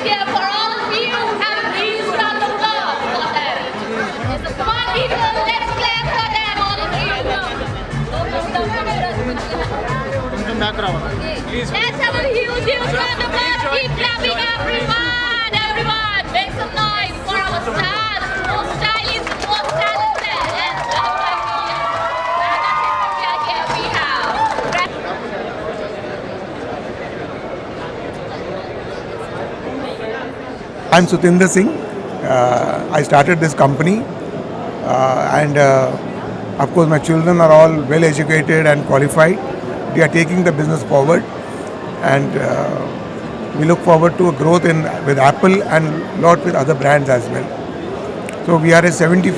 Here for all of you who have please round of applause for them. Come on, people, let's clap for them, all of you. Let's have a huge round of applause. Keep clapping, everyone. Everyone, make some noise for our stars, most stylish, most talented, and here we have. I'm Sutinder Singh. I started this company and of course my children are all well educated and qualified. We are taking the business forward and we look forward to a growth with Apple and lot with other brands as well. So we are a 70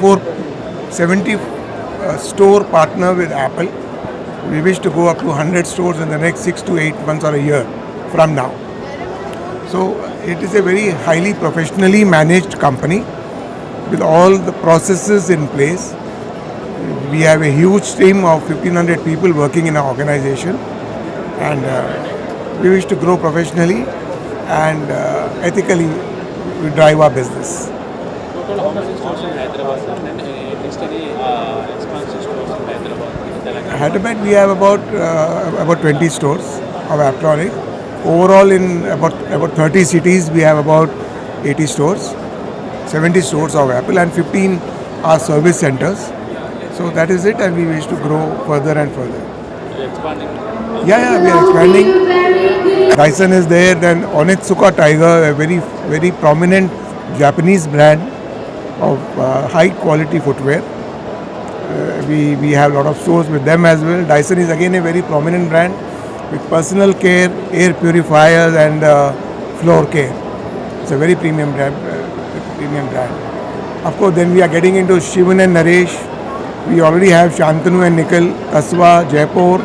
store partner with Apple. We wish to go up to 100 stores in the next 6 to 8 months or a year from now. So it is a very highly professionally managed company with all the processes in place. We have a huge team of 1,500 people working in our organization and we wish to grow professionally and ethically we drive our business. Total how many stores in Hyderabad and next any expansion stores in Hyderabad? Hyderabad we have about 20 stores of Aptronic. Overall in about 30 cities we have about 80 stores, 70 stores of Apple and 15 are service centers. So that is it and we wish to grow further and further. You're expanding? Yeah, we are expanding. Dyson is there, then Onitsuka Tiger, a very prominent Japanese brand of high quality footwear. We have a lot of stores with them as well. Dyson is again a very prominent brand with personal care, air purifiers and floor care. It's a very premium brand. Of course, then we are getting into Shivan and Naresh. We already have Shantanu and Nikhil, Kaswa, Jaipur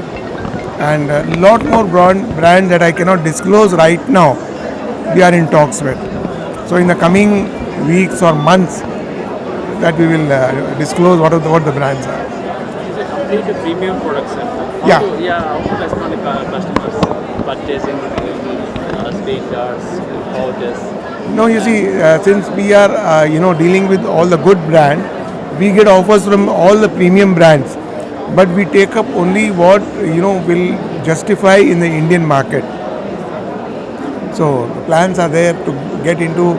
and a lot more brands that I cannot disclose right now. We are in talks with. So in the coming weeks or months that we will disclose what the brands are. It's a complete premium product, sir. How to respond to customers purchasing screen guards, pouches? No, you see, since we are dealing with all the good brands, we get offers from all the premium brands, but we take up only what will justify in the Indian market. So the plans are there to get into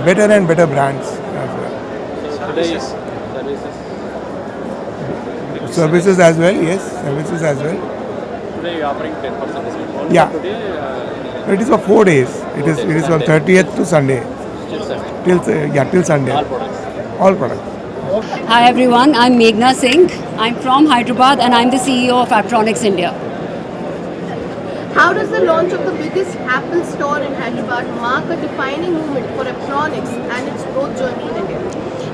better and better brands as well. Services as well, yes, services as well. Today you are offering 10% discount. Yeah. Today, It is for 4 days. It is from 30th to Sunday. still Sunday. Till Sunday. All products. All products. Hi everyone, I'm Meghna Singh. I'm from Hyderabad and I'm the CEO of Aptronics India. How does the launch of the biggest Apple store in Hyderabad mark a defining moment for Aptronics and its growth journey in India?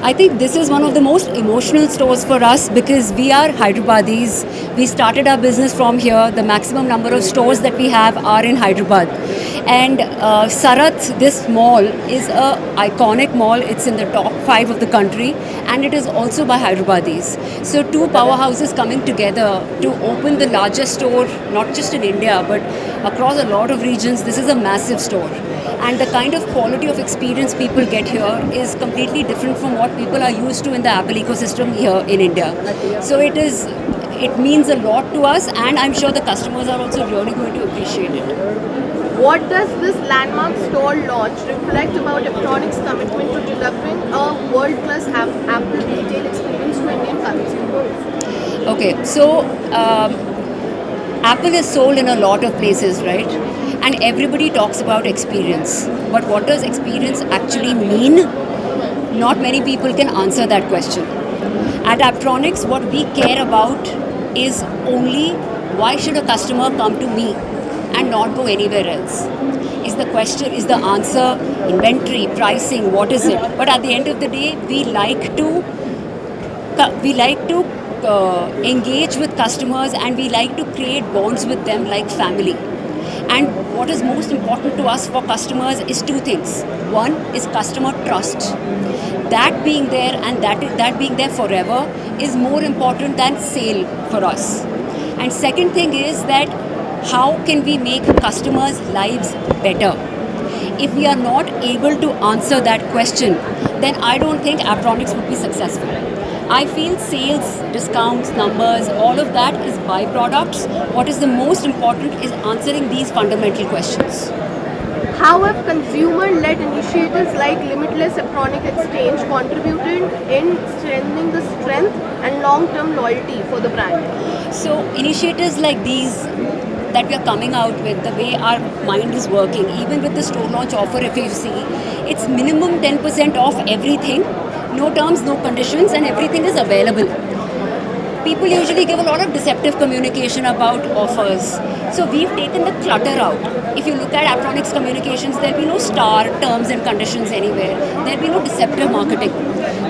I think this is one of the most emotional stores for us because we are Hyderabadis. We started our business from here. The maximum number of stores that we have are in Hyderabad. And Sarath, this mall, is a iconic mall. It's in the top 5 of the country and it is also by Hyderabadis. So two powerhouses coming together to open the largest store, not just in India, but across a lot of regions. This is a massive store. And the kind of quality of experience people get here is completely different from what people are used to in the Apple ecosystem here in India. So it means a lot to us and I'm sure the customers are also really going to appreciate it. What does this landmark store launch reflect about Aptronics' commitment to delivering a world-class Apple retail experience to Indian consumers? Okay, so Apple is sold in a lot of places, right? And everybody talks about experience. But what does experience actually mean? Not many people can answer that question. At Aptronics, what we care about is only why should a customer come to me and not go anywhere else? Is the question, is the answer inventory, pricing, what is it? But at the end of the day, we like to engage with customers and we like to create bonds with them like family. And what is most important to us for customers is 2 things. One is customer trust. That being there and that being there forever is more important than sale for us. And second thing is that how can we make customers' lives better? If we are not able to answer that question, then I don't think Aptronics would be successful. I feel sales, discounts, numbers, all of that is byproducts. What is the most important is answering these fundamental questions. How have consumer-led initiatives like Limitless Aptronic Exchange contributed in strengthening the strength and long-term loyalty for the brand? So initiatives like these that we are coming out with, the way our mind is working, even with the store launch offer, if you see, it's minimum 10% off everything, no terms, no conditions, and everything is available. People usually give a lot of deceptive communication about offers. So we've taken the clutter out. If you look at Aptronics communications, there'll be no star terms and conditions anywhere. There'll be no deceptive marketing.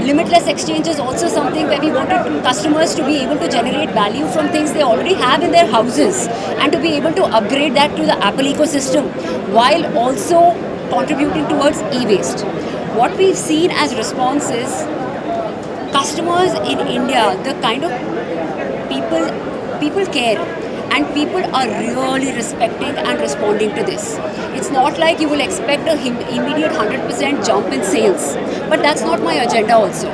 Limitless exchange is also something where we wanted customers to be able to generate value from things they already have in their houses and to be able to upgrade that to the Apple ecosystem while also contributing towards e-waste. What we've seen as response is customers in India, the kind of people care, and people are really respecting and responding to this. It's not like you will expect a immediate 100% jump in sales, but that's not my agenda also.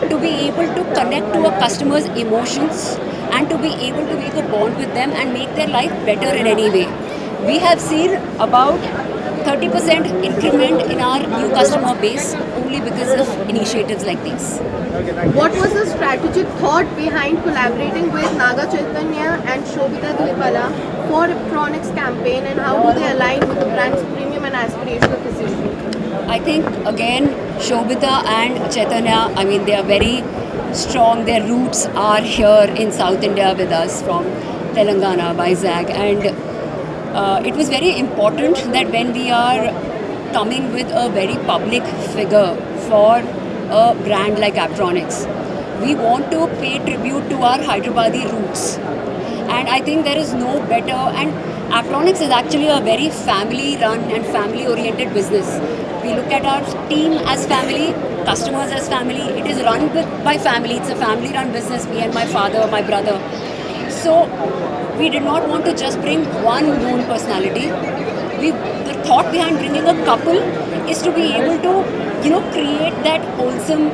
To be able to connect to a customer's emotions and to be able to make a bond with them and make their life better in any way. We have seen about 30% increment in our new customer base only because of initiatives like these. What was the strategic thought behind collaborating with Naga Chaitanya and Shobita Dulipala for Aptronics campaign, and how do they align with the brand's premium and aspirational positioning? I think again, Shobita and Chaitanya, I mean, they are very strong. Their roots are here in South India with us from Telangana, Vizag, and it was very important that when we are coming with a very public figure for a brand like Aptronics, we want to pay tribute to our Hyderabadi roots. And I think there is no better, and Aptronics is actually a very family run and family oriented business. We look at our team as family, customers as family. It is run by family. It's a family run business, me and my father, my brother. So we did not want to just bring one known personality. The thought behind bringing a couple is to be able to, create that wholesome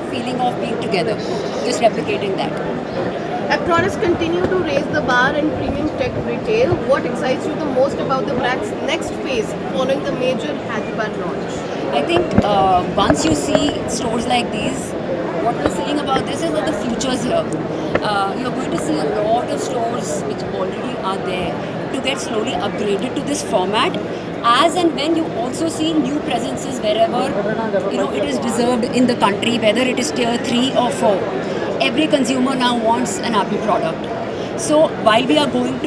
feeling of being together, just replicating that. Aptronics continue to raise the bar in premium tech retail. What excites you the most about the brand's next phase following the major Hyderabad launch? I think once you see stores like these, what we're saying about this is that the future is here. You're going to see a lot of stores which already are there to get slowly upgraded to this format, as and when you also see new presences wherever it is deserved in the country, whether it is tier 3 or 4. Every consumer now wants an Apple product. So while we are going to